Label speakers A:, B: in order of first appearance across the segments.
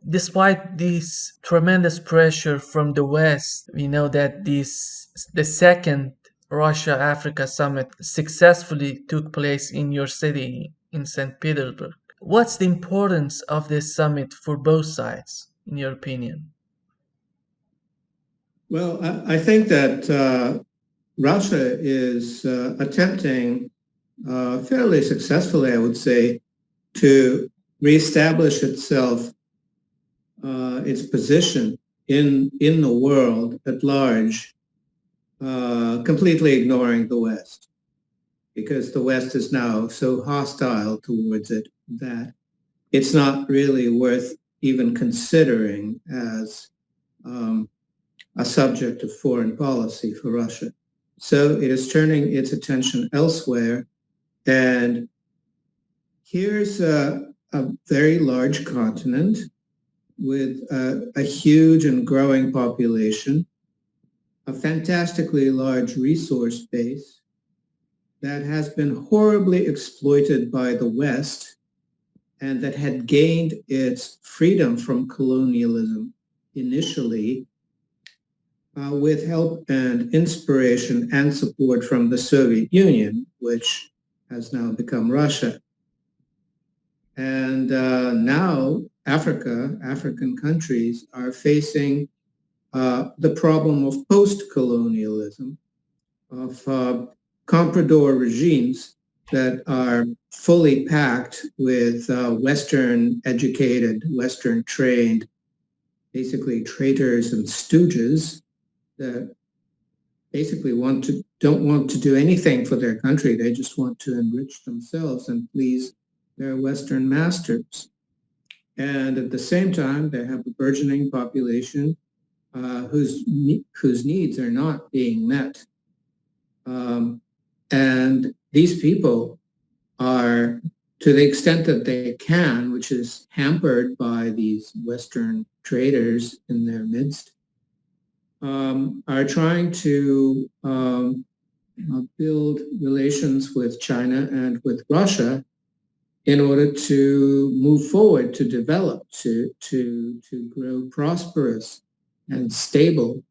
A: despite this tremendous pressure from the West, we know that the second Russia-Africa summit successfully took place in your city in St. Petersburg. What's the importance of this summit for both sides, in your opinion?
B: Well, I think that Russia is attempting fairly successfully, I would say, to reestablish its position in the world at large, completely ignoring the West, because the West is now so hostile towards it that it's not really worth even considering as a subject of foreign policy for Russia. So it is turning its attention elsewhere. And here's a very large continent with a huge and growing population, a fantastically large resource base that has been horribly exploited by the West and that had gained its freedom from colonialism initially with help and inspiration and support from the Soviet Union, which has now become Russia. And now African countries are facing the problem of post-colonialism, of comprador regimes that are fully packed with Western-educated, Western-trained, basically traitors and stooges that basically don't want to do anything for their country. They just want to enrich themselves and please their Western masters. And at the same time, they have a burgeoning population whose needs are not being met. And these people are, to the extent that they can, which is hampered by these Western traders in their midst, are trying to build relations with China and with Russia in order to move forward, to develop, to grow prosperous and stable,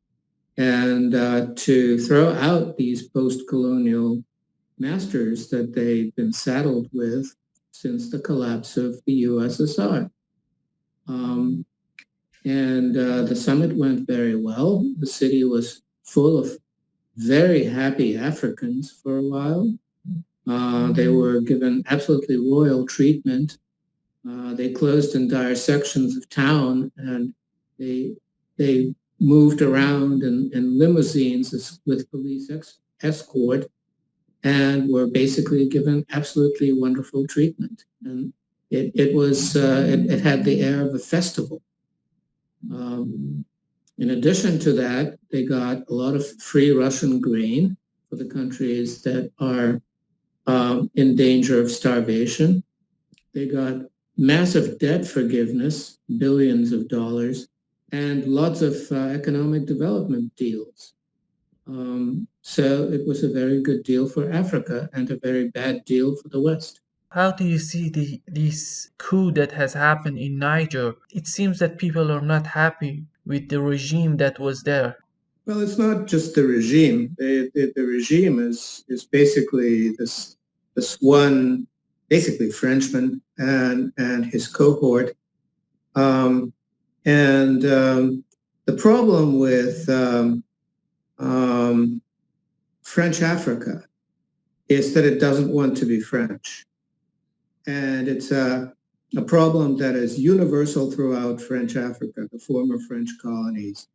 B: and to throw out these post-colonial masters that they've been saddled with since the collapse of the USSR. And the summit went very well. The city was full of very happy Africans for a while. They were given absolutely royal treatment. They closed entire sections of town, and they moved around in limousines with police escort, and were basically given absolutely wonderful treatment. And it had the air of a festival. In addition to that, they got a lot of free Russian grain for the countries that are in danger of starvation. They got massive debt forgiveness, billions of dollars, and lots of economic development deals. So it was a very good deal for Africa and a very bad deal for the West.
A: How do you see this coup that has happened in Niger? It seems that people are not happy with the regime that was there.
B: Well, it's not just the regime. The regime is basically this one, basically Frenchman and his cohort. The problem with French Africa is that it doesn't want to be French. And it's a problem that is universal throughout French Africa, the former French colonies.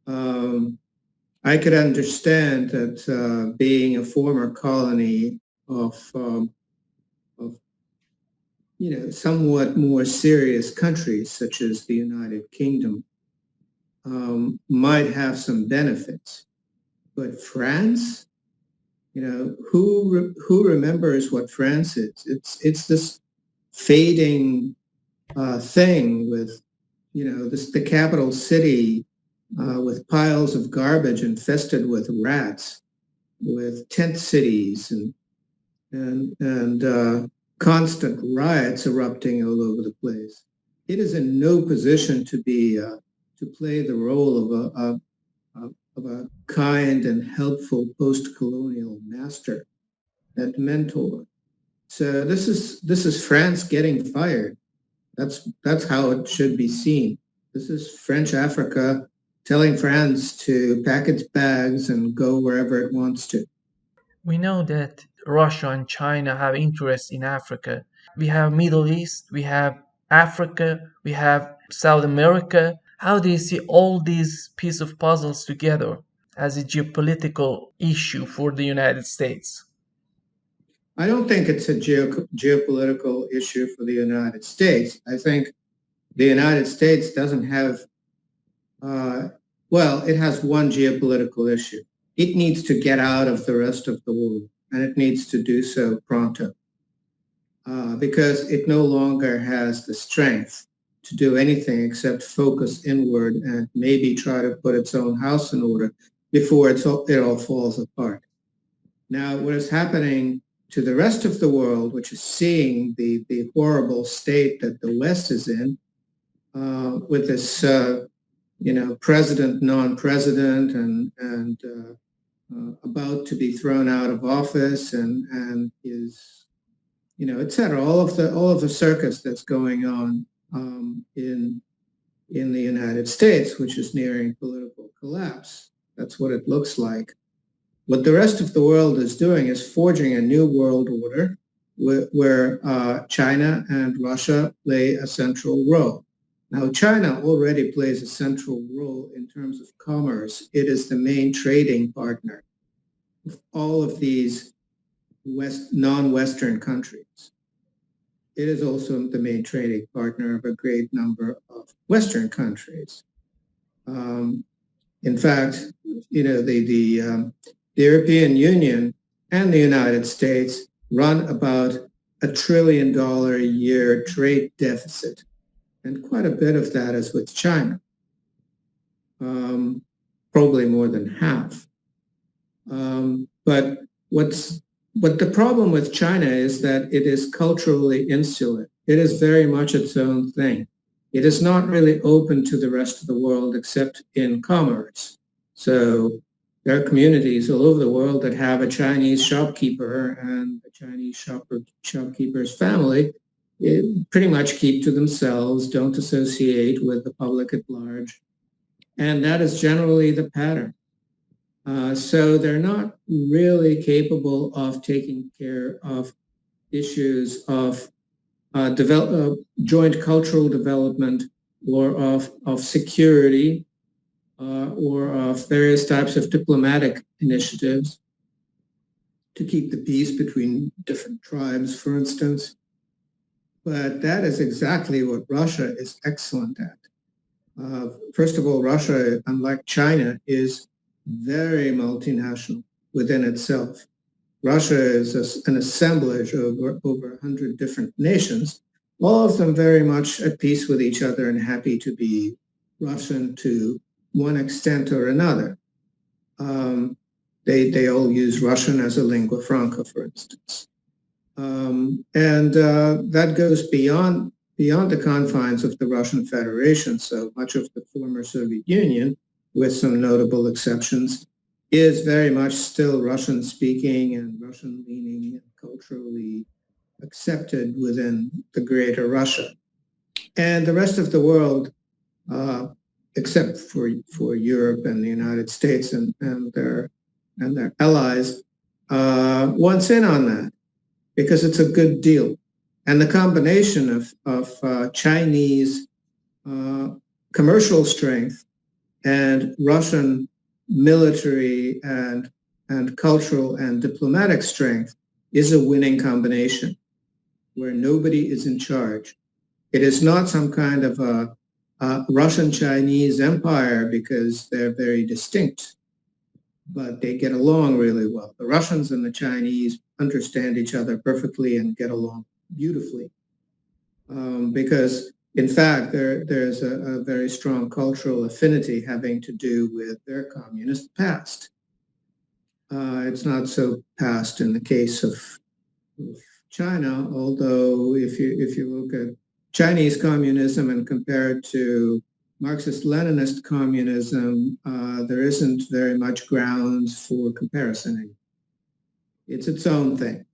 B: I could understand that being a former colony of somewhat more serious countries such as the United Kingdom might have some benefits, but France, who remembers what France is? It's this fading thing with the capital city with piles of garbage infested with rats, with tent cities and constant riots erupting all over the place. it is in no position to be to play the role of a kind and helpful post-colonial master and mentor. So this is France getting fired. That's how it should be seen. This is French Africa telling France to pack its bags and go wherever it wants to.
A: We know that Russia and China have interests in Africa. We have Middle East, we have Africa, we have South America. How do you see all these pieces of puzzles together as a geopolitical issue for the United States?
B: I don't think it's a geopolitical issue for the United States. I think the United States doesn't have, uh, well, it has one geopolitical issue. It needs to get out of the rest of the world, and it needs to do so pronto, because it no longer has the strength to do anything except focus inward and maybe try to put its own house in order before it all falls apart. Now, what is happening to the rest of the world, which is seeing the horrible state that the West is in, with this, president, non-president, and about to be thrown out of office, and is, et cetera, all of the circus that's going on in the United States, which is nearing political collapse. That's what it looks like. What the rest of the world is doing is forging a new world order where China and Russia play a central role. Now, China already plays a central role in terms of commerce. It is the main trading partner of all of these non-Western countries. It is also the main trading partner of a great number of Western countries. In fact, the European Union and the United States run about $1 trillion a year trade deficit, and quite a bit of that is with China, probably more than half. But the problem with China is that it is culturally insular. It is very much its own thing. It is not really open to the rest of the world except in commerce. So there are communities all over the world that have a Chinese shopkeeper, and the Chinese shopkeeper's family pretty much keep to themselves, don't associate with the public at large. And that is generally the pattern. So they're not really capable of taking care of issues of joint cultural development, or of security, or of various types of diplomatic initiatives to keep the peace between different tribes, for instance. But that is exactly what Russia is excellent at. First of all, Russia, unlike China, is very multinational within itself. Russia is an assemblage of over 100 different nations, all of them very much at peace with each other and happy to be Russian to one extent or another. They all use Russian as a lingua franca, for instance. And that goes beyond the confines of the Russian Federation. So much of the former Soviet Union, with some notable exceptions, is very much still Russian-speaking and Russian-leaning and culturally accepted within the greater Russia. And the rest of the world, except for Europe and the United States and their allies, wants in on that because it's a good deal. And the combination of Chinese commercial strength and Russian military and cultural and diplomatic strength is a winning combination where nobody is in charge. It is not some kind of a Russian-Chinese empire because they're very distinct, but they get along really well. The Russians and the Chinese understand each other perfectly and get along beautifully, because in fact, there's a very strong cultural affinity having to do with their communist past. It's not so past in the case of China, although if you look at Chinese communism and compare it to Marxist-Leninist communism, there isn't very much grounds for comparing. It's its own thing.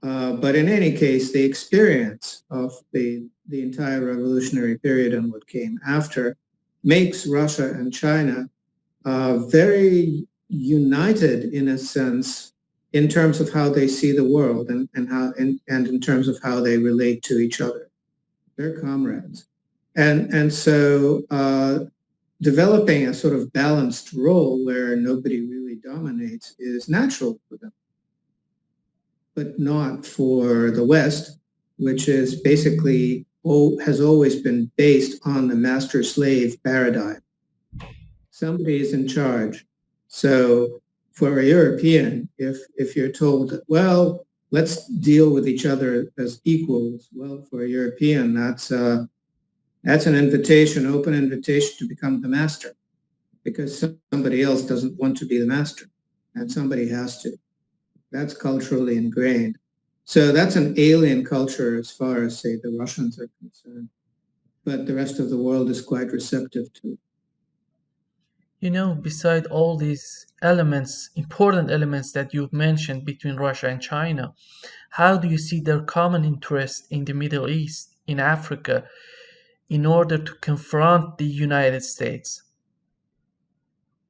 B: But in any case, the experience of the entire revolutionary period and what came after makes Russia and China very united in a sense in terms of how they see the world and in terms of how they relate to each other. They're comrades. And so developing a sort of balanced role where nobody really dominates is natural for them, but not for the West, which is basically has always been based on the master-slave paradigm. Somebody is in charge. So for a European, if you're told that, well, let's deal with each other as equals, well, for a European, that's an open invitation to become the master, because somebody else doesn't want to be the master, and somebody has to. That's culturally ingrained. So that's an alien culture as far as, say, the Russians are concerned. But the rest of the world is quite receptive to it.
A: Beside all these elements, important elements that you've mentioned between Russia and China, how do you see their common interest in the Middle East, in Africa, in order to confront the United States?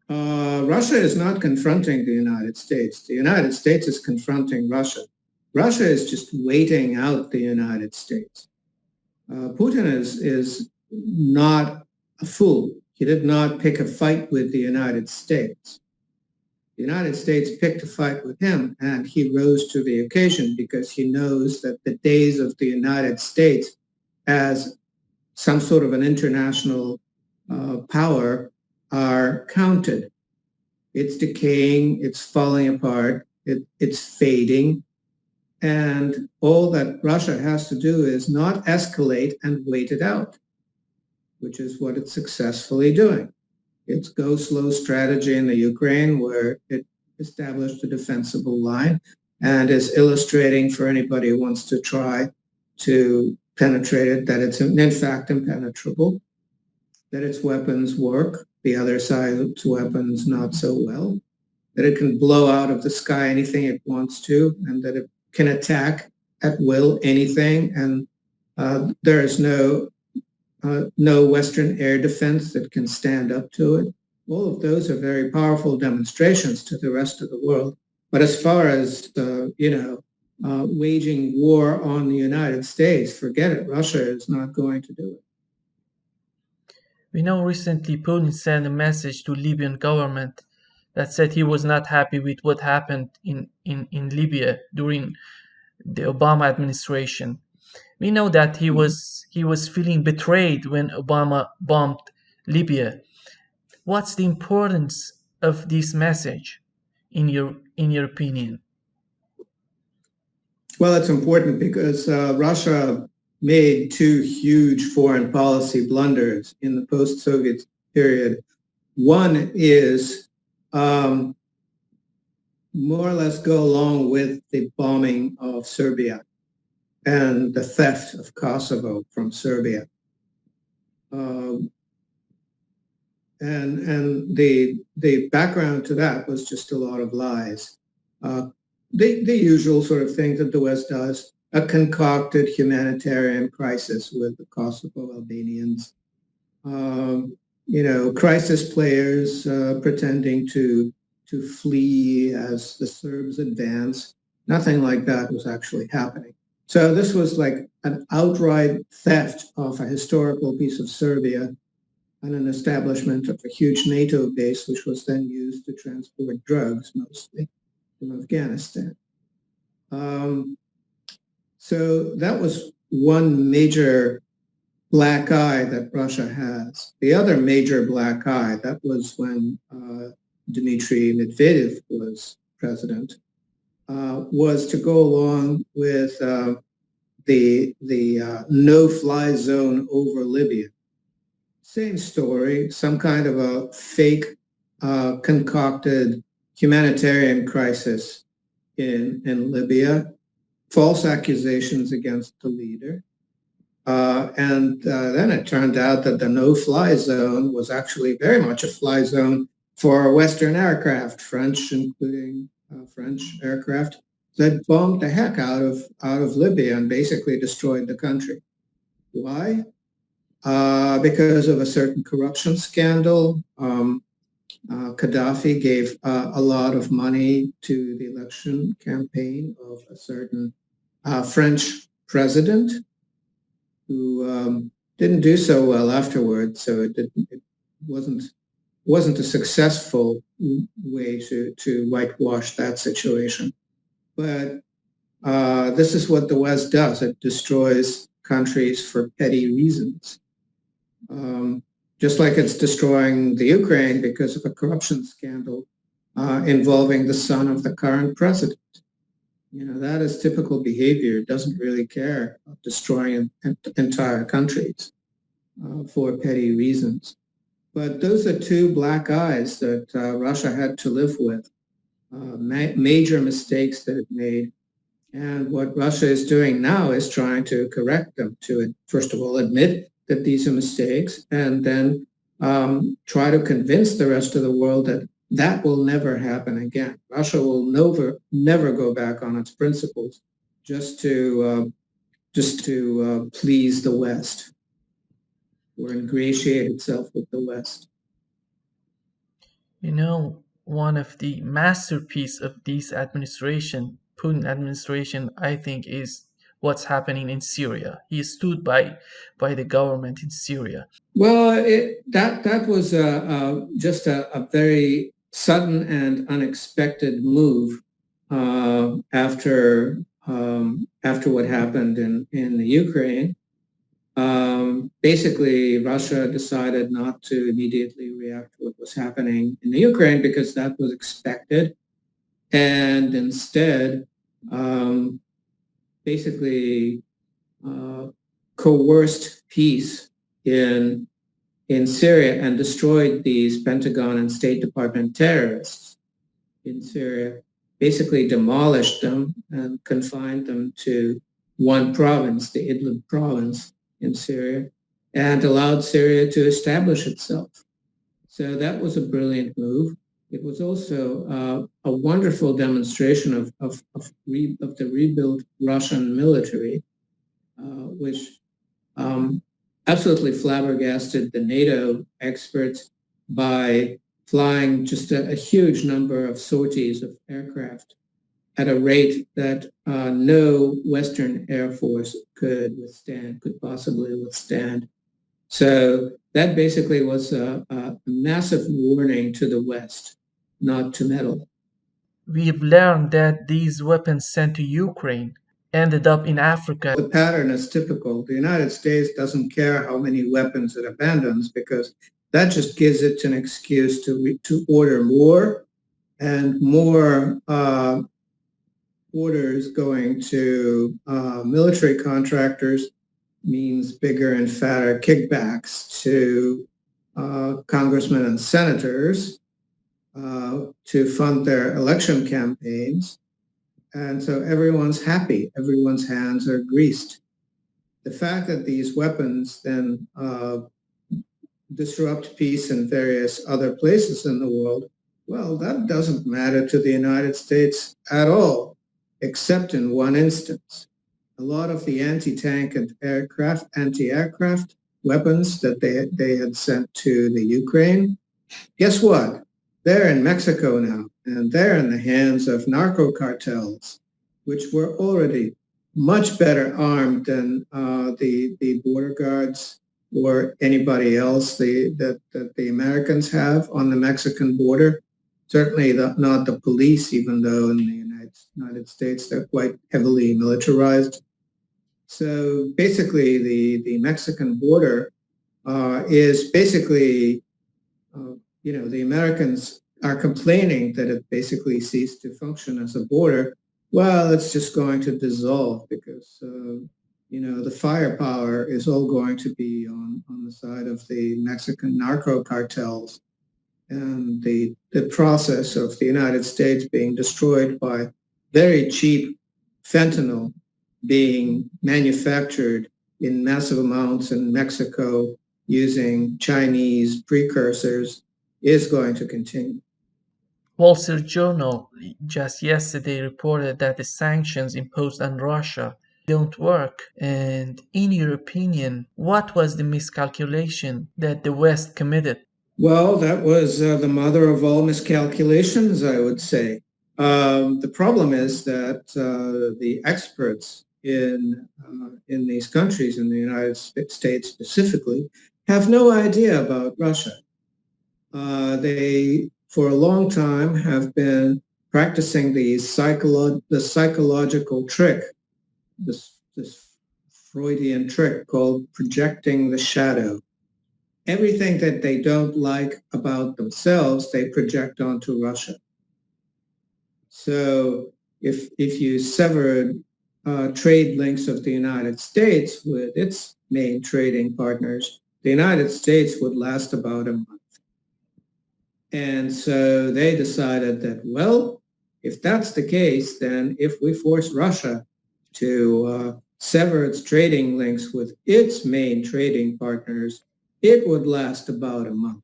B: Russia is not confronting the United States. The United States is confronting Russia. Russia is just waiting out the United States. Putin is not a fool. He did not pick a fight with the United States. The United States picked a fight with him, and he rose to the occasion because he knows that the days of the United States as some sort of an international power are counted. It's decaying, it's falling apart, it's fading, and all that Russia has to do is not escalate and wait it out, which is what it's successfully doing. Its go slow strategy in the Ukraine, where it established a defensible line and is illustrating for anybody who wants to try to penetrate it that it's in fact impenetrable, that its weapons work, the other side's weapons not so well, that it can blow out of the sky anything it wants to, and that it can attack at will anything, and there is no Western air defense that can stand up to it. All of those are very powerful demonstrations to the rest of the world. But as far as, waging war on the United States, forget it. Russia is not going to do it.
A: We know recently Putin sent a message to Libyan government that said he was not happy with what happened in Libya during the Obama administration. We know that he was feeling betrayed when Obama bombed Libya. What's the importance of this message in your opinion?
B: Well, it's important because Russia made two huge foreign policy blunders in the post-Soviet period. One is more or less go along with the bombing of Serbia and the theft of Kosovo from Serbia. And the background to that was just a lot of lies. The usual sort of thing that the West does, a concocted humanitarian crisis with the Kosovo Albanians, crisis players pretending to flee as the Serbs advance. Nothing like that was actually happening. So this was like an outright theft of a historical piece of Serbia and an establishment of a huge NATO base, which was then used to transport drugs mostly from Afghanistan. So that was one major black eye that Russia has. The other major black eye, that was when Dmitry Medvedev was president, was to go along with the no-fly zone over Libya. Same story, some kind of a fake concocted humanitarian crisis in Libya, false accusations against the leader, Then it turned out that the no-fly zone was actually very much a fly zone for Western aircraft, French, including French aircraft, that bombed the heck out of Libya and basically destroyed the country. Why? Because of a certain corruption scandal. Gaddafi gave a lot of money to the election campaign of a certain French president who didn't do so well afterwards. So it wasn't a successful way to whitewash that situation. But this is what the West does. It destroys countries for petty reasons. Just like it's destroying the Ukraine because of a corruption scandal involving the son of the current president. That is typical behavior. It doesn't really care about destroying entire countries for petty reasons. But those are two black eyes that Russia had to live with, major mistakes that it made. And what Russia is doing now is trying to correct them, to, first of all, admit that these are mistakes, and then try to convince the rest of the world that that will never happen again. Russia will never go back on its principles just to please the West or ingratiate itself with the West.
A: One of the masterpiece of this Putin administration, I think, is what's happening in Syria. He stood by the government in Syria.
B: Well, that was just a very sudden and unexpected move after what happened in the Ukraine. Basically, Russia decided not to immediately react to what was happening in the Ukraine because that was expected, and instead, basically coerced peace in Syria and destroyed these Pentagon and State Department terrorists in Syria, basically demolished them and confined them to one province, the Idlib province in Syria, and allowed Syria to establish itself. So that was a brilliant move. It was also a wonderful demonstration of the rebuilt Russian military, which absolutely flabbergasted the NATO experts by flying just a huge number of sorties of aircraft at a rate that no Western Air Force could possibly withstand. So that basically was a massive warning to the West not to meddle.
A: We've learned that these weapons sent to Ukraine ended up in Africa.
B: The pattern is typical. The United States doesn't care how many weapons it abandons because that just gives it an excuse to order more, and more orders going to military contractors means bigger and fatter kickbacks to congressmen and senators to fund their election campaigns. And so everyone's happy. Everyone's hands are greased. The fact that these weapons then disrupt peace in various other places in the world, well, that doesn't matter to the United States at all, except in one instance. A lot of the anti-tank and anti-aircraft weapons that they had sent to the Ukraine, guess what? They're in Mexico now, and they're in the hands of narco cartels, which were already much better armed than the border guards or anybody else that the Americans have on the Mexican border. Certainly not the police, even though in the United States they're quite heavily militarized. So basically, the Mexican border is basically, the Americans are complaining that it basically ceased to function as a border. Well, it's just going to dissolve because, the firepower is all going to be on the side of the Mexican narco cartels. And the process of the United States being destroyed by very cheap fentanyl being manufactured in massive amounts in Mexico using Chinese precursors is going to continue.
A: Wall Street Journal just yesterday reported that the sanctions imposed on Russia don't work. And in your opinion, what was the miscalculation that the West committed?
B: Well, that was the mother of all miscalculations, I would say. The problem is that the experts in these countries, in the United States specifically, have no idea about Russia. They, for a long time, have been practicing the psychological trick, this Freudian trick called projecting the shadow. Everything that they don't like about themselves, they project onto Russia. So if you severed trade links of the United States with its main trading partners, the United States would last about a month. And so they decided that, well, if that's the case, then if we force Russia to sever its trading links with its main trading partners, it would last about a month.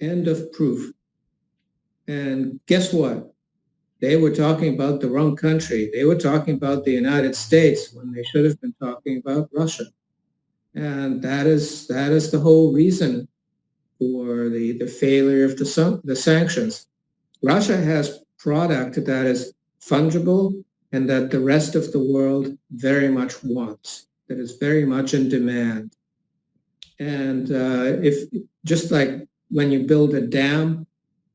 B: End of proof. And guess what? They were talking about the wrong country. They were talking about the United States when they should have been talking about Russia. And that is the whole reason for the failure of the sanctions. Russia has product that is fungible and that the rest of the world very much wants, that is very much in demand. And if just like when you build a dam,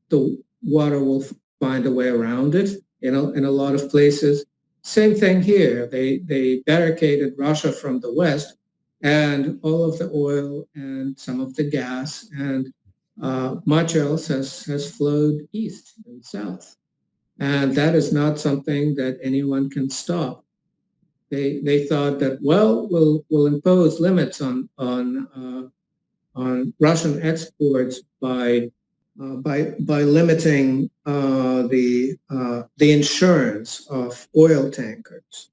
B: the water will find a way around it in a lot of places. Same thing here. They barricaded Russia from the West, and all of the oil and some of the gas and much else has flowed east and south. And that is not something that anyone can stop. They thought that, well, we'll impose limits on Russian exports by limiting the insurance of oil tankers.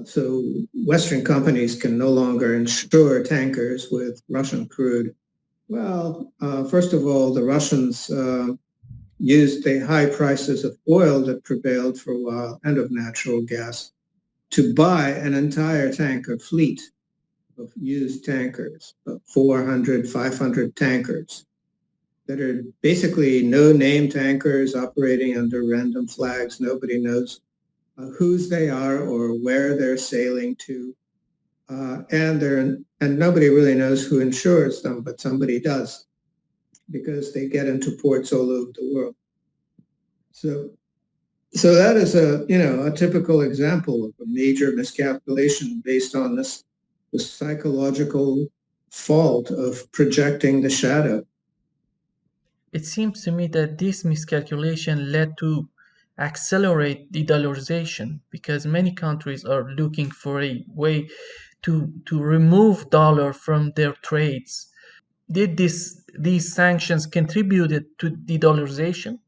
B: So Western companies can no longer insure tankers with Russian crude. Well, first of all, the Russians used the high prices of oil that prevailed for a while and of natural gas to buy an entire tanker fleet of used tankers, 400, 500 tankers that are basically no-name tankers operating under random flags. Nobody knows whose they are or where they're sailing to. And nobody really knows who insures them, but somebody does, because they get into ports all over the world. So that is a typical example of a major miscalculation based on this psychological fault of projecting the shadow.
A: It seems to me that this miscalculation led to accelerate the dollarization because many countries are looking for a way to remove dollar from their trades. Did these sanctions contributed to the dollarization?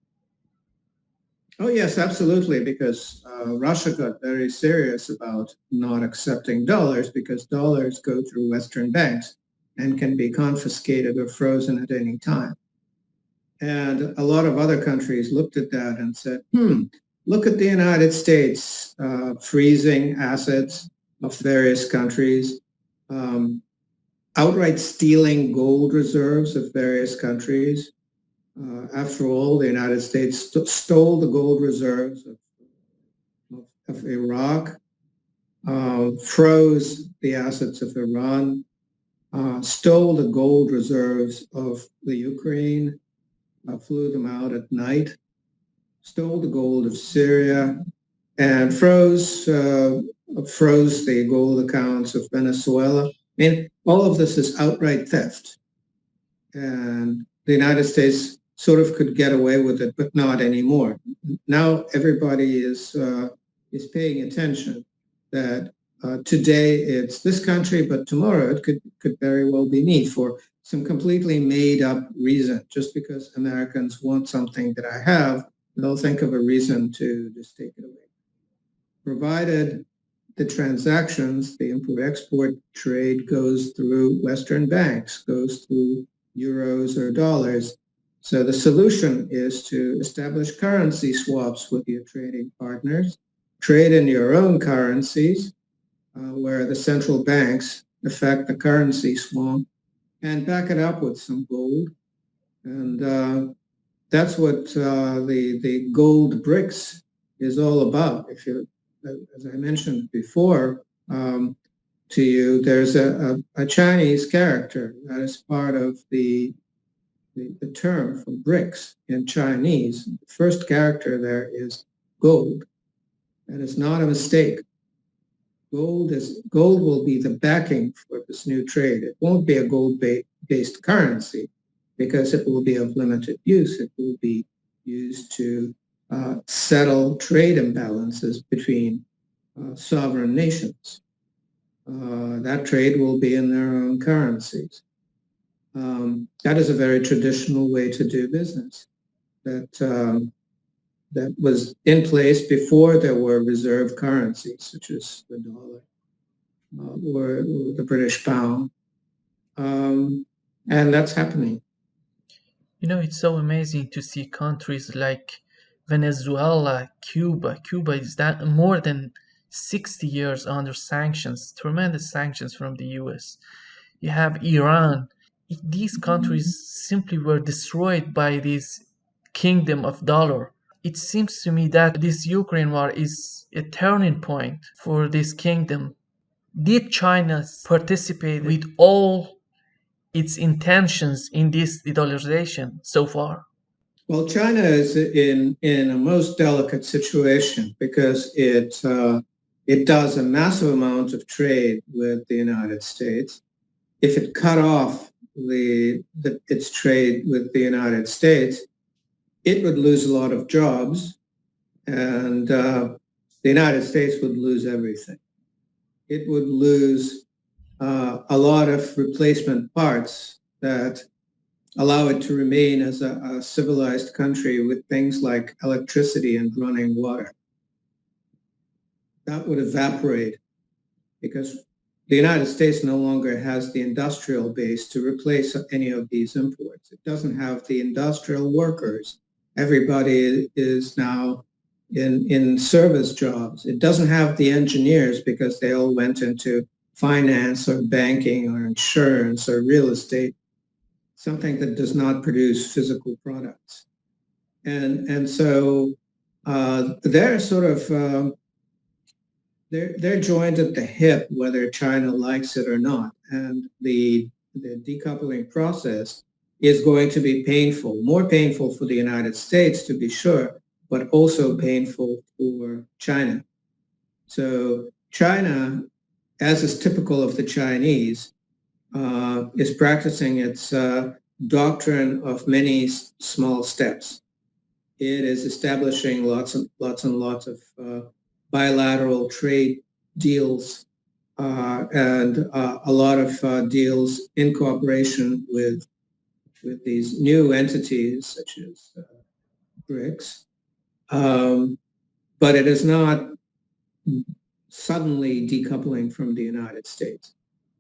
B: Oh, yes, absolutely, because Russia got very serious about not accepting dollars because dollars go through Western banks and can be confiscated or frozen at any time. And a lot of other countries looked at that and said, look at the United States freezing assets of various countries, outright stealing gold reserves of various countries. After all, the United States stole the gold reserves of Iraq, froze the assets of Iran, stole the gold reserves of the Ukraine, flew them out at night, stole the gold of Syria, and froze the gold accounts of Venezuela. I mean, all of this is outright theft. And the United States sort of could get away with it, but not anymore. Now everybody is paying attention that today it's this country, but tomorrow it could very well be me for some completely made up reason. Just because Americans want something that I have, they'll think of a reason to just take it away. Provided the transactions, the import-export trade goes through Western banks, goes through euros or dollars. So the solution is to establish currency swaps with your trading partners, trade in your own currencies, where the central banks affect the currency swap, and back it up with some gold. And that's what the gold BRICS is all about. If you, as I mentioned before to you, there's a Chinese character that is part of the term for BRICS in Chinese. The first character there is gold. That is not a mistake. Gold will be the backing for this new trade. It won't be a gold-based currency because it will be of limited use. It will be used to settle trade imbalances between sovereign nations. That trade will be in their own currencies. That is a very traditional way to do business that was in place before there were reserve currencies, such as the dollar or the British pound. And that's happening.
A: It's so amazing to see countries like Venezuela, Cuba. Cuba is that more than 60 years under sanctions, tremendous sanctions from the US. You have Iran. These countries simply were destroyed by this kingdom of dollar. It seems to me that this Ukraine war is a turning point for this kingdom. Did China participate with all its intentions in this dollarization so far?
B: Well, China is in a most delicate situation because it does a massive amount of trade with the United States. If it cut off its trade with the United States, it would lose a lot of jobs, and the United States would lose everything. It would lose a lot of replacement parts that allow it to remain as a civilized country with things like electricity and running water. That would evaporate because the United States no longer has the industrial base to replace any of these imports. It doesn't have the industrial workers. Everybody is now in service jobs. It doesn't have the engineers because they all went into finance or banking or insurance or real estate, something that does not produce physical products. And so they're sort of they're joined at the hip, whether China likes it or not. And the decoupling process is going to be painful, more painful for the United States, to be sure, but also painful for China. So China, as is typical of the Chinese, is practicing its doctrine of many small steps. It is establishing lots and lots of bilateral trade deals and a lot of deals in cooperation with these new entities such as BRICS. But it is not suddenly decoupling from the United States.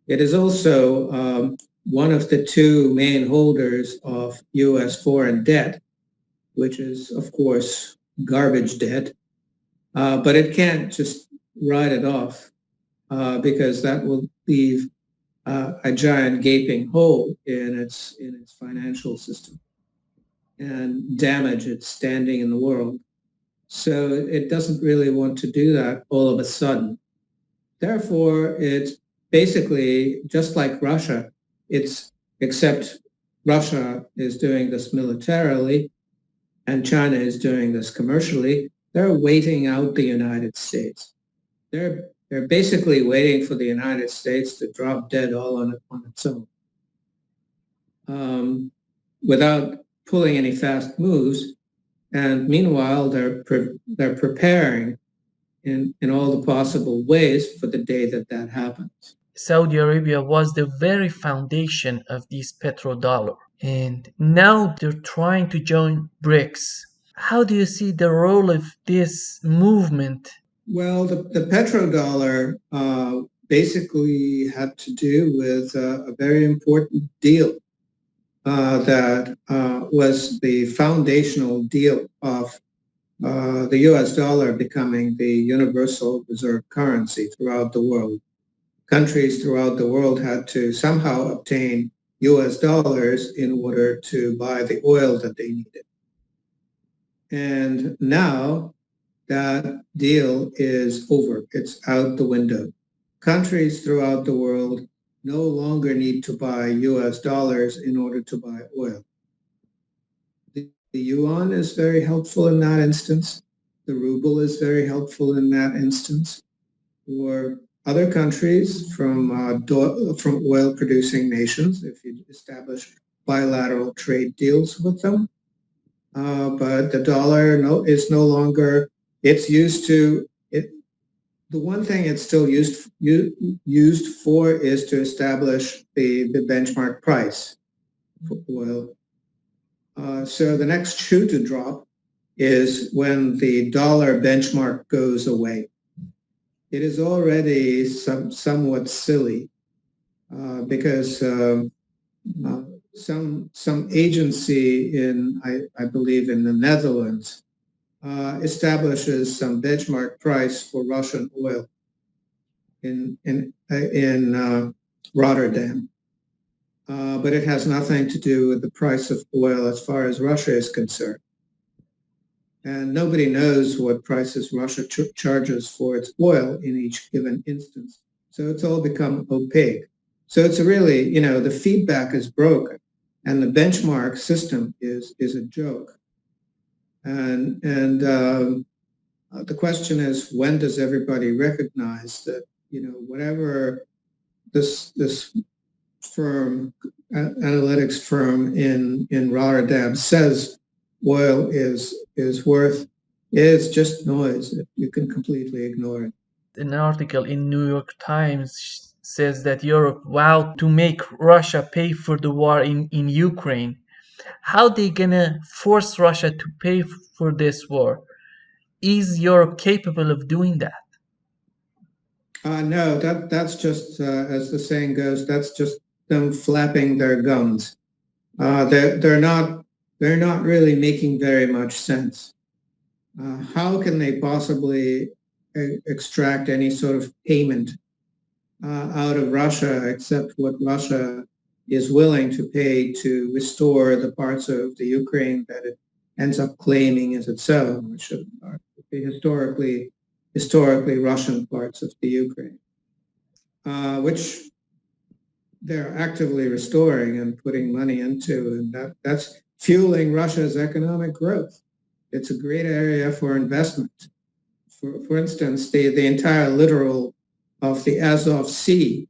B: It is also one of the two main holders of U.S. foreign debt, which is, of course, garbage debt. But it can't just write it off because that will leave a giant gaping hole in its financial system and damage its standing in the world. So it doesn't really want to do that all of a sudden. Therefore, it's basically just like Russia. Except Russia is doing this militarily and China is doing this commercially. They're waiting out the United States. They're basically waiting for the United States to drop dead all on its own without pulling any fast moves. And meanwhile, they're preparing in all the possible ways for the day that happens.
A: Saudi Arabia was the very foundation of this petrodollar, and now they're trying to join BRICS. How do you see the role of this movement
B: Well, the petrodollar basically had to do with a very important deal that was the foundational deal of the US dollar becoming the universal reserve currency throughout the world. Countries throughout the world had to somehow obtain US dollars in order to buy the oil that they needed. And now that deal is over. It's out the window. Countries throughout the world no longer need to buy US dollars in order to buy oil. The yuan is very helpful in that instance. The ruble is very helpful in that instance. For other countries from oil-producing nations, if you establish bilateral trade deals with them, but the dollar is no longer. It's used to it. The one thing it's still used for is to establish the benchmark price for oil. So the next shoe to drop is when the dollar benchmark goes away. It is already somewhat silly because some agency I believe in the Netherlands establishes some benchmark price for Russian oil in Rotterdam. But it has nothing to do with the price of oil as far as Russia is concerned. And nobody knows what prices Russia charges for its oil in each given instance. So it's all become opaque. So it's really, the feedback is broken and the benchmark system is a joke. And the question is, when does everybody recognize that, whatever this firm, analytics firm in Rotterdam says oil is worth, is just noise. You can completely ignore it.
A: An article in New York Times says that Europe vowed to make Russia pay for the war in Ukraine. How they gonna force Russia to pay for this war? Is Europe capable of doing that?
B: No, that's just, as the saying goes, that's just them flapping their gums. They're not really making very much sense. How can they possibly extract any sort of payment out of Russia except what Russia is willing to pay to restore the parts of the Ukraine that it ends up claiming as its own, which are the historically Russian parts of the Ukraine, which they're actively restoring and putting money into, and that's fueling Russia's economic growth. It's a great area for investment. For instance, the entire littoral of the Azov Sea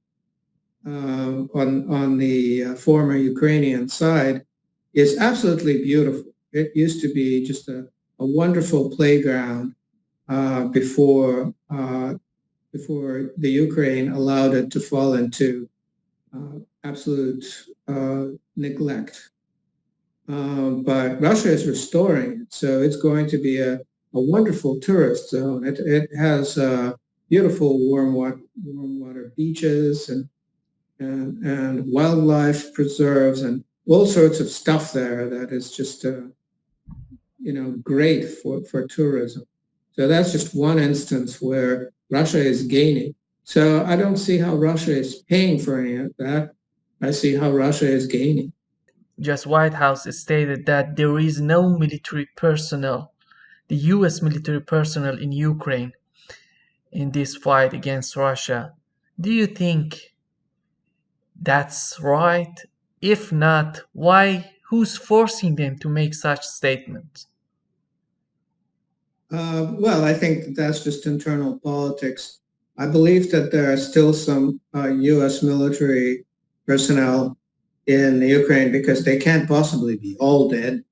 B: on the former Ukrainian side is absolutely beautiful. It used to be just a wonderful playground before the Ukraine allowed it to fall into absolute neglect. But Russia is restoring it, so it's going to be a wonderful tourist zone. It has beautiful warm water beaches and wildlife preserves and all sorts of stuff there that is just great for tourism. So that's just one instance where Russia is gaining. So I don't see how Russia is paying for any of that. I see how Russia is gaining.
A: Just White House stated that there is no military personnel, the US military personnel in Ukraine in this fight against Russia. Do you think that's right? If not, why? Who's forcing them to make such statements?
B: Well, I think that's just internal politics. I believe that there are still some U.S. military personnel in the Ukraine because they can't possibly be all dead.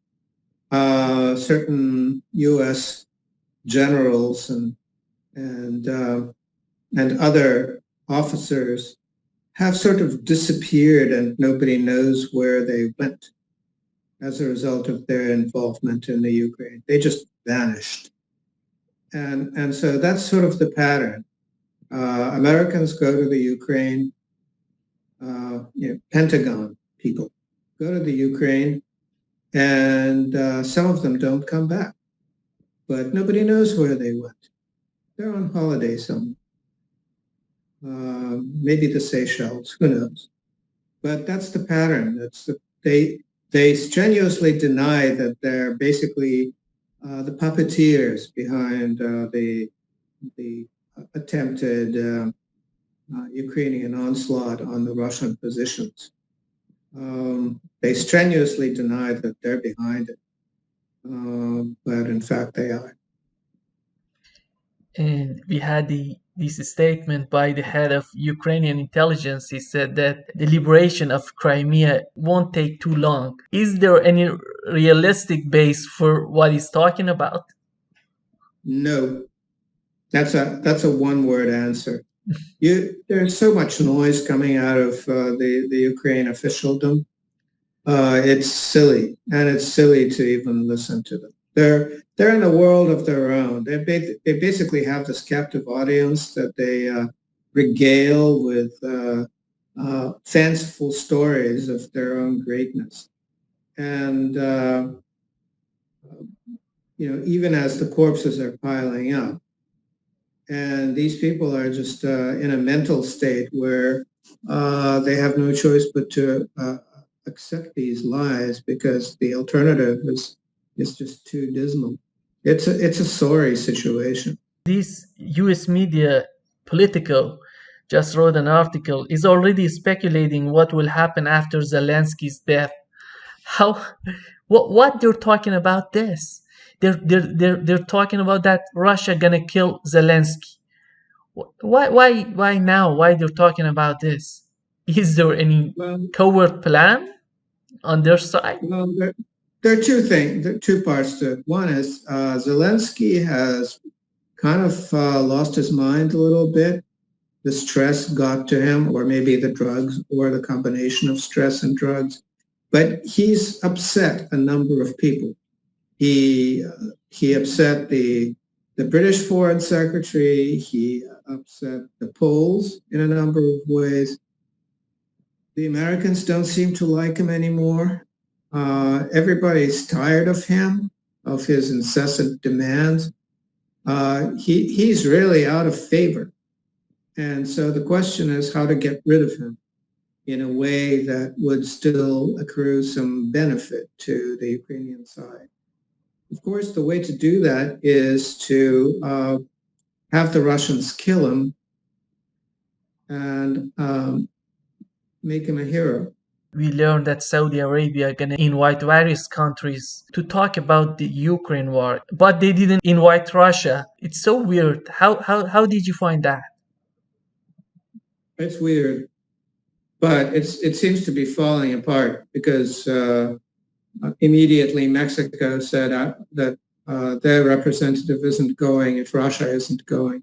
B: Certain U.S. generals and other officers have sort of disappeared, and nobody knows where they went as a result of their involvement in the Ukraine. They just vanished. And so that's sort of the pattern. Americans go to the Ukraine, Pentagon people go to the Ukraine, and some of them don't come back. But nobody knows where they went. They're on holiday somewhere. Maybe the Seychelles, who knows? But that's the pattern. They strenuously deny that they're basically the puppeteers behind the attempted Ukrainian onslaught on the Russian positions. They strenuously deny that they're behind it, but in fact they are.
A: And we had this statement by the head of Ukrainian intelligence. He said that the liberation of Crimea won't take too long. Is there any realistic base for what he's talking about?
B: No, that's a one-word answer. There's so much noise coming out of the Ukraine officialdom. It's silly, and it's silly to even listen to them. They're in a world of their own. They basically have this captive audience that they regale with fanciful stories of their own greatness, and even as the corpses are piling up, and these people are just in a mental state where they have no choice but to accept these lies because the alternative is just too dismal. It's a sorry situation.
A: This U.S. media, Political, just wrote an article, is already speculating what will happen after Zelensky's death. What they're talking about this? They're talking about that Russia gonna kill Zelensky. Why now? Why they're talking about this? Is there any covert plan on their side?
B: Well, there are two things. There are two parts to it. One is Zelensky has kind of lost his mind a little bit. The stress got to him, or maybe the drugs, or the combination of stress and drugs. But he's upset a number of people. He upset the British Foreign Secretary. He upset the Poles in a number of ways. The Americans don't seem to like him anymore. Everybody's tired of him, of his incessant demands. He's really out of favor. And so the question is how to get rid of him in a way that would still accrue some benefit to the Ukrainian side. Of course, the way to do that is to have the Russians kill him and make him a hero.
A: We learned that Saudi Arabia gonna invite various countries to talk about the Ukraine war, but they didn't invite Russia. It's so weird. How did you find that?
B: It's weird, but it seems to be falling apart because immediately Mexico said that their representative isn't going if Russia isn't going.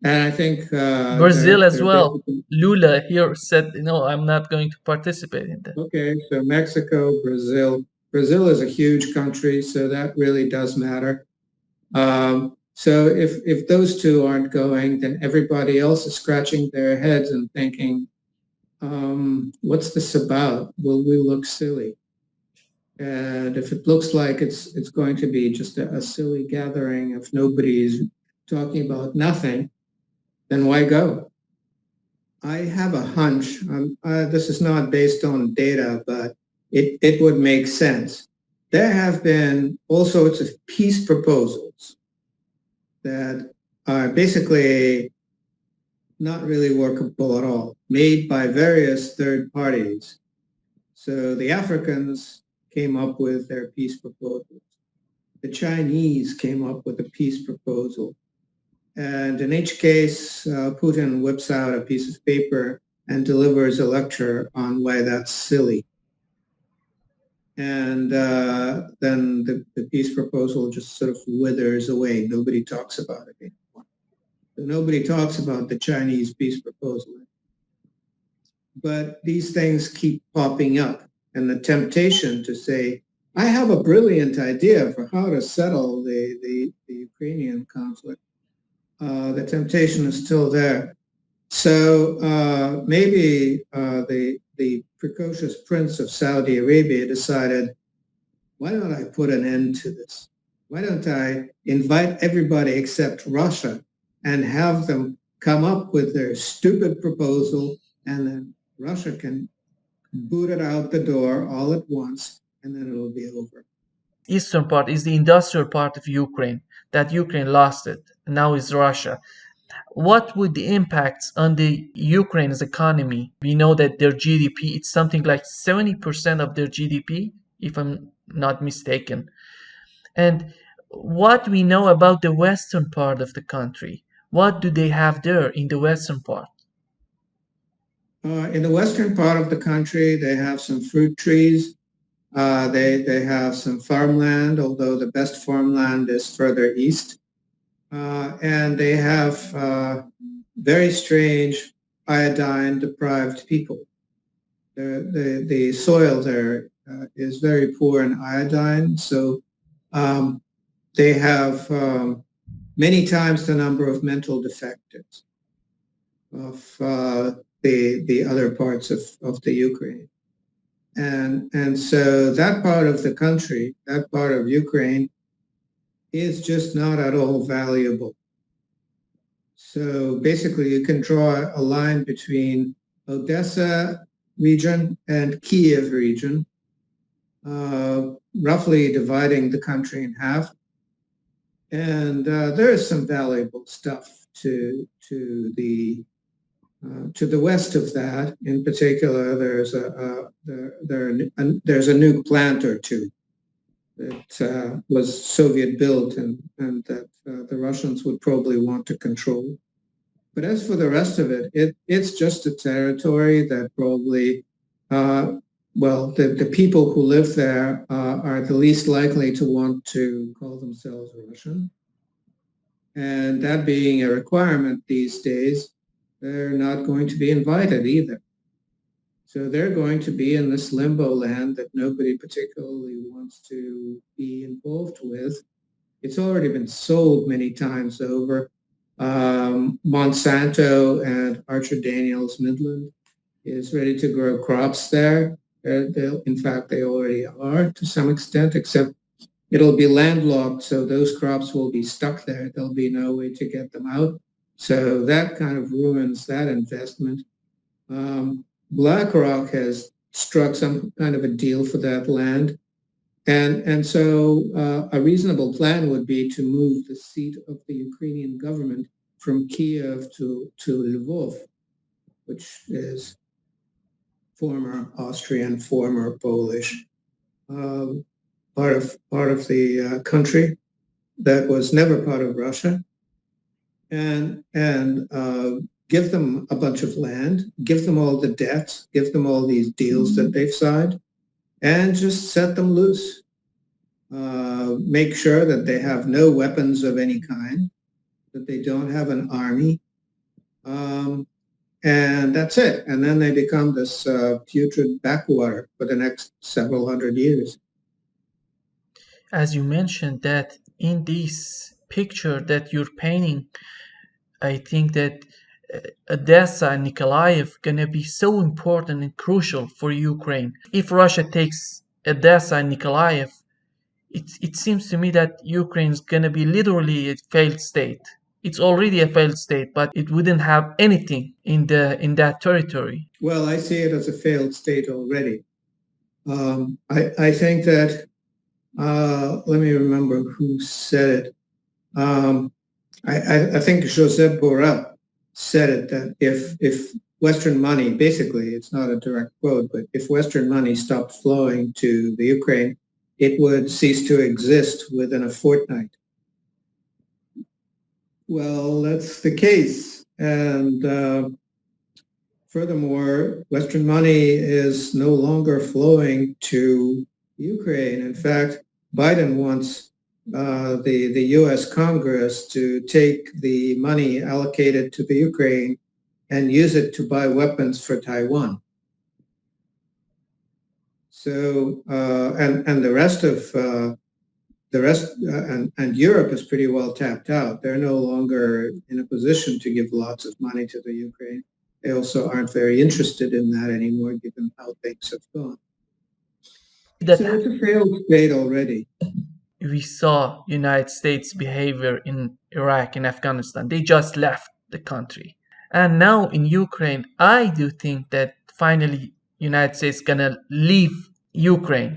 B: And I think
A: Brazil as well. Lula here said, no, I'm not going to participate in that.
B: Okay, so Mexico, Brazil. Brazil is a huge country, so that really does matter. So if those two aren't going, then everybody else is scratching their heads and thinking, what's this about? Will we look silly? And if it looks like it's going to be just a silly gathering, if nobody's talking about nothing, then why go? I have a hunch. This is not based on data, but it would make sense. There have been all sorts of peace proposals that are basically not really workable at all, made by various third parties. So the Africans came up with their peace proposals. The Chinese came up with a peace proposal. And in each case, Putin whips out a piece of paper and delivers a lecture on why that's silly. And then the peace proposal just sort of withers away. Nobody talks about it anymore. So nobody talks about the Chinese peace proposal. But these things keep popping up. And the temptation to say, I have a brilliant idea for how to settle the Ukrainian conflict. The temptation is still there. So maybe the precocious prince of Saudi Arabia decided, why don't I put an end to this? Why don't I invite everybody except Russia and have them come up with their stupid proposal, and then Russia can boot it out the door all at once, and then it'll be over.
A: Eastern part is the industrial part of Ukraine, that Ukraine lost it. Now is Russia. What would the impacts on the Ukraine's economy? We know that their GDP, it's something like 70% of their GDP, if I'm not mistaken. And what we know about the western part of the country, what do they have there in the western part?
B: In the western part of the country, they have some fruit trees. They have some farmland, although the best farmland is further east. And they have very strange iodine-deprived people. The soil there is very poor in iodine, so they have many times the number of mental defectives of the other parts of the Ukraine. And so that part of the country, that part of Ukraine, is just not at all valuable. So basically, you can draw a line between Odessa region and Kiev region, roughly dividing the country in half. And there is some valuable stuff to the west of that. In particular, there's a nuke plant or two that was Soviet built and that the Russians would probably want to control. But as for the rest of it, it's just a territory that probably, the people who live there are the least likely to want to call themselves Russian. And that being a requirement these days, they're not going to be invited either. So they're going to be in this limbo land that nobody particularly wants to be involved with. It's already been sold many times over. Monsanto and Archer Daniels Midland is ready to grow crops there. In fact, they already are to some extent, except it'll be landlocked, so those crops will be stuck there. There'll be no way to get them out. So that kind of ruins that investment. BlackRock has struck some kind of a deal for that land. And so a reasonable plan would be to move the seat of the Ukrainian government from Kiev to Lvov, which is former Austrian, former Polish, part of the country that was never part of Russia, and give them a bunch of land, give them all the debts, give them all these deals that they've signed, and just set them loose. Make sure that they have no weapons of any kind, that they don't have an army, and that's it. And then they become this putrid backwater for the next several hundred years.
A: As you mentioned that in this picture that you're painting, I think that Odessa and Nikolaev gonna be so important and crucial for Ukraine. If Russia takes Odessa and Nikolaev, it seems to me that Ukraine's gonna be literally a failed state. It's already a failed state, but it wouldn't have anything in that territory.
B: Well, I see it as a failed state already. I think that let me remember who said it. I think Josep Borrell said it, that if Western money, basically, it's not a direct quote, but if Western money stopped flowing to the Ukraine, it would cease to exist within a fortnight. Well, that's the case. And furthermore, Western money is no longer flowing to Ukraine. In fact, Biden wants the U.S. Congress to take the money allocated to the Ukraine and use it to buy weapons for Taiwan. So and the rest of and Europe is pretty well tapped out. They're no longer in a position to give lots of money to the Ukraine. They also aren't very interested in that anymore, given how things have gone. So it's a failed state already.
A: We saw United States behavior in Iraq and Afghanistan. They just left the country. And now in Ukraine, I do think that finally United States gonna leave Ukraine.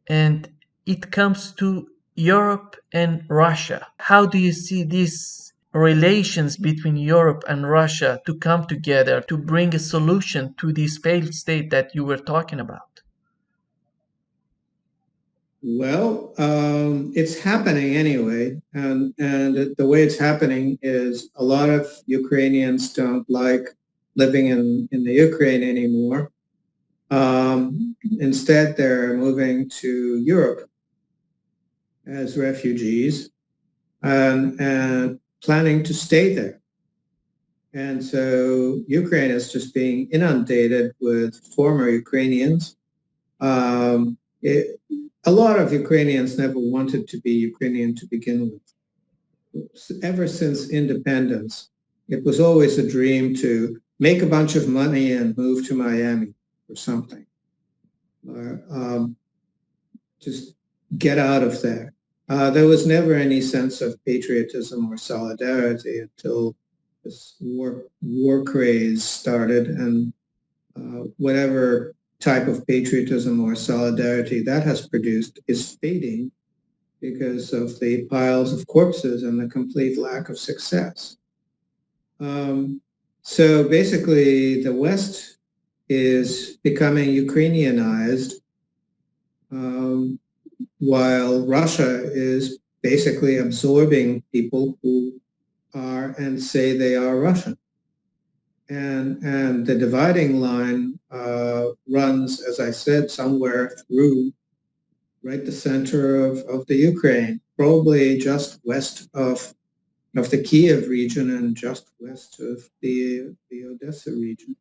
A: And it comes to Europe and Russia. How do you see these relations between Europe and Russia to come together to bring a solution to this failed state that you were talking about?
B: Well, it's happening anyway, and the way it's happening is a lot of Ukrainians don't like living in the Ukraine anymore. Instead, they're moving to Europe as refugees and planning to stay there. And so Ukraine is just being inundated with former Ukrainians. A lot of Ukrainians never wanted to be Ukrainian to begin with. Ever since independence, it was always a dream to make a bunch of money and move to Miami or something, or just get out of there. There was never any sense of patriotism or solidarity until this war craze started, and whatever type of patriotism or solidarity that has produced is fading because of the piles of corpses and the complete lack of success. So basically, the West is becoming Ukrainianized, while Russia is basically absorbing people who are and say they are Russian. And the dividing line runs, as I said, somewhere through right the center of the Ukraine, probably just west of the Kiev region and just west of the Odessa region.